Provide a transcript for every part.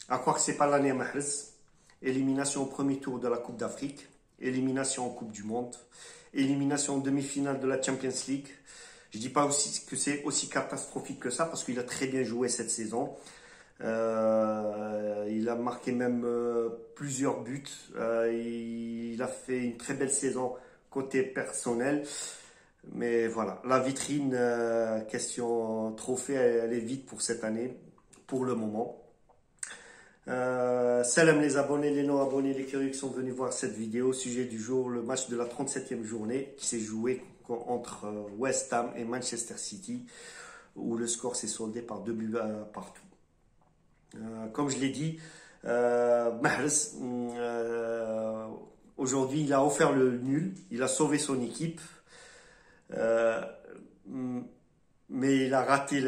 À croire que c'est pas l'année à Mahrez. Élimination au premier tour de la Coupe d'Afrique, élimination en Coupe du Monde, élimination en demi-finale de la Champions League. Je dis pas aussi que c'est aussi catastrophique que ça parce qu'il a très bien joué cette saison. Il a marqué même plusieurs buts. Il a fait une très belle saison côté personnel. Mais voilà, la vitrine, question trophée, elle est vide pour cette année, pour le moment. Salam les abonnés, les non-abonnés, les curieux qui sont venus voir cette vidéo. Sujet du jour, le match de la 37e journée qui s'est joué entre West Ham et Manchester City, où le score s'est soldé par 2 buts partout. Comme je l'ai dit, Mahrez, aujourd'hui, il a offert le nul, il a sauvé son équipe, euh, mais il a raté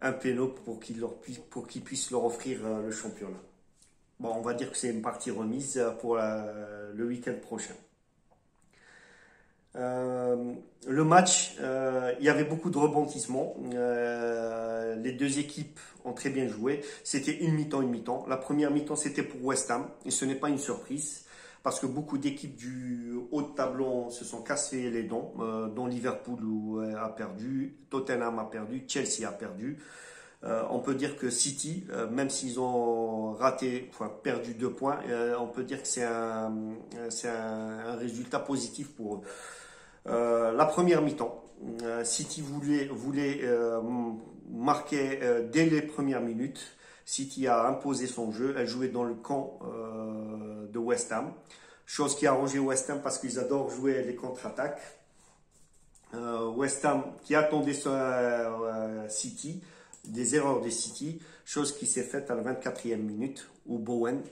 un péno pour qu'il puisse leur offrir le championnat. Bon, on va dire que c'est une partie remise pour le week-end prochain. Le match, il y avait beaucoup de rebondissements. Les deux équipes ont très bien joué. C'était une mi-temps, une mi-temps. La première mi-temps, c'était pour West Ham. Et ce n'est pas une surprise. Parce que beaucoup d'équipes du haut de tableau se sont cassées les dents. Dont Liverpool a perdu, Tottenham a perdu, Chelsea a perdu. On peut dire que City, même s'ils ont perdu 2 points, on peut dire que c'est un résultat positif pour eux. La première mi-temps, City voulait marquer dès les premières minutes. City a imposé son jeu. Elle jouait dans le camp de West Ham. Chose qui a arrangé West Ham parce qu'ils adorent jouer les contre-attaques. West Ham qui attendait City, des erreurs de City, chose qui s'est faite à la 24e minute où Bowen,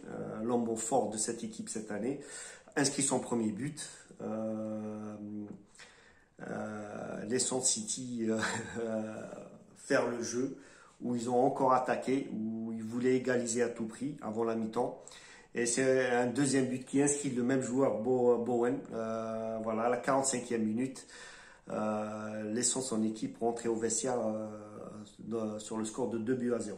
l'homme fort de cette équipe cette année, inscrit son premier but. Laissant City faire le jeu, où ils ont encore attaqué, où ils voulaient égaliser à tout prix avant la mi-temps. Et c'est un deuxième but qui inscrit le même joueur, Bowen, voilà, à la 45e minute, laissant son équipe rentrer au vestiaire sur le score de 2-0.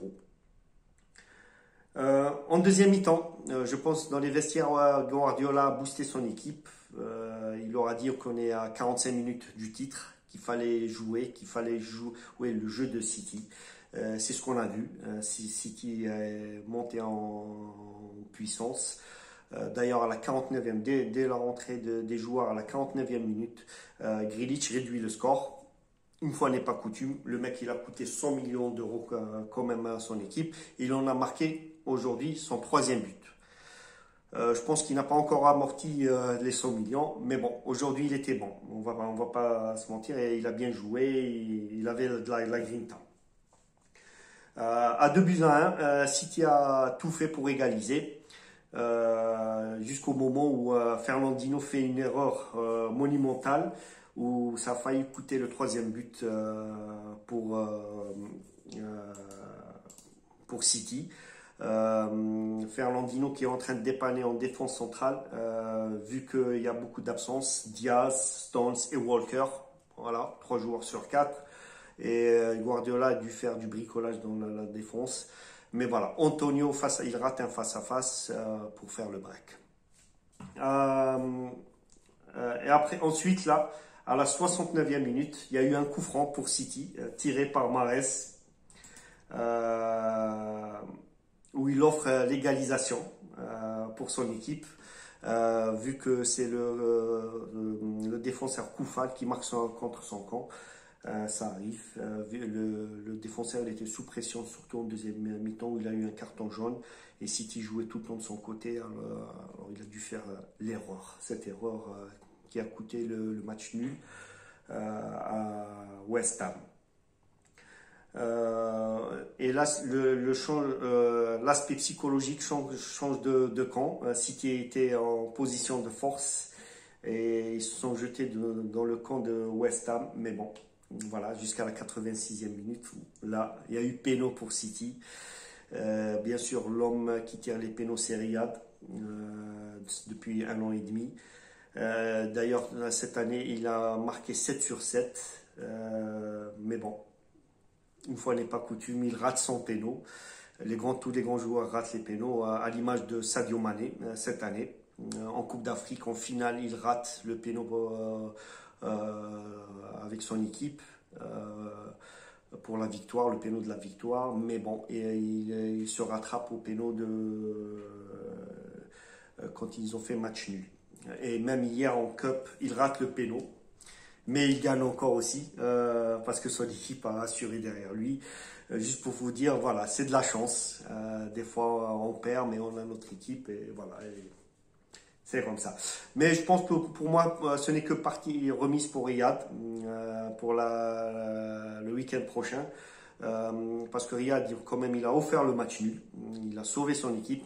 En deuxième mi-temps, je pense dans les vestiaires, Guardiola a boosté son équipe. Il leur a dit qu'on est à 45 minutes du titre, qu'il fallait jouer le jeu de City. C'est ce qu'on a vu. City est monté en puissance. D'ailleurs, à la 49e, dès la rentrée des joueurs, à la 49e minute, Grealish réduit le score. Une fois n'est pas coutume, le mec il a coûté 100 millions d'euros quand même à son équipe. Il en a marqué aujourd'hui son 3e but. Je pense qu'il n'a pas encore amorti les 100 millions, mais bon, aujourd'hui il était bon. On va pas se mentir, et il a bien joué, il avait de la grinta. À 2-1, City a tout fait pour égaliser. Jusqu'au moment où Fernandinho fait une erreur monumentale, où ça a failli coûter le 3e but pour City. Fernandinho qui est en train de dépanner en défense centrale, vu qu'il y a beaucoup d'absences, Diaz, Stones et Walker, voilà, 3 joueurs sur 4, et Guardiola a dû faire du bricolage dans la défense, mais voilà, Antonio il rate un face-à-face pour faire le break. Et après, ensuite là, à la 69e minute, il y a eu un coup franc pour City, tiré par Mahrez, où il offre l'égalisation pour son équipe, vu que c'est le défenseur Koufal qui marque contre son camp. Ça arrive. Le défenseur il était sous pression, surtout en deuxième mi-temps où il a eu un carton jaune et City jouait tout le temps de son côté. Alors il a dû faire l'erreur, cette erreur qui a coûté le match nul à West Ham. Et là, l'aspect psychologique change de camp. City était en position de force et ils se sont jetés dans le camp de West Ham. Mais bon, voilà, jusqu'à la 86e minute, là, il y a eu péno pour City. Bien sûr, l'homme qui tire les pénaux, c'est Riyad, depuis 1 an et demi. D'ailleurs, cette année, il a marqué 7 sur 7. Mais bon, une fois n'est pas coutume, il rate son péno. Tous les grands joueurs ratent les pénaux, à l'image de Sadio Mané cette année. En Coupe d'Afrique, en finale, il rate le péno avec son équipe pour la victoire, le péno de la victoire. Mais bon, il se rattrape au péno quand ils ont fait match nul. Et même hier en Cup, il rate le péno. Mais il gagne encore aussi parce que son équipe a assuré derrière lui. Juste pour vous dire, voilà, c'est de la chance. Des fois, on perd, mais on a notre équipe et voilà. C'est comme ça. Mais je pense que pour moi, ce n'est que partie remise pour Riyad pour le week-end prochain. Parce que Riyad, quand même, il a offert le match nul. Il a sauvé son équipe.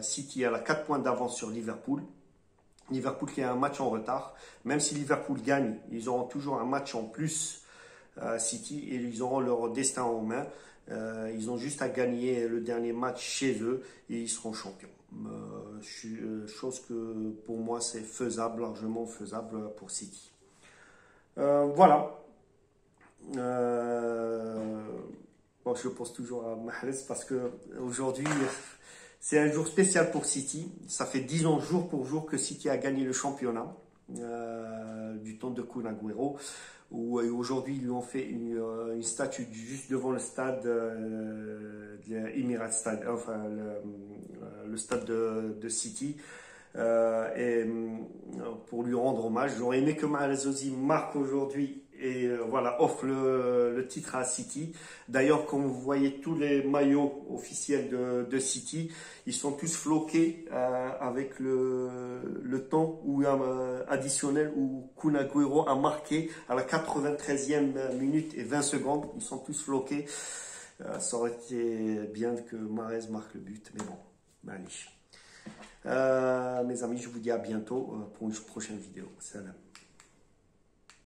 City a 4 points d'avance sur Liverpool. Liverpool qui a un match en retard. Même si Liverpool gagne, ils auront toujours un match en plus City et ils auront leur destin en main. Ils ont juste à gagner le dernier match chez eux et ils seront champions. Chose que pour moi c'est faisable, largement faisable pour City. Voilà. Bon, je pense toujours à Mahrez parce que aujourd'hui c'est un jour spécial pour City. Ça fait 10 ans jour pour jour que City a gagné le championnat du temps de Kun Agüero. Aujourd'hui, ils lui ont fait une statue juste devant le stade de Emirates Stade, enfin le stade de City. Et pour lui rendre hommage, j'aurais aimé que Mahrez aussi marque aujourd'hui et voilà, offre le titre à City. D'ailleurs, quand vous voyez tous les maillots officiels de City, ils sont tous floqués avec le temps additionnel où Kun Agüero a marqué à la 93e minute et 20 secondes. Ils sont tous floqués. Ça aurait été bien que Mahrez marque le but, mais bon, allez. Mes amis, je vous dis à bientôt pour une prochaine vidéo. Salam.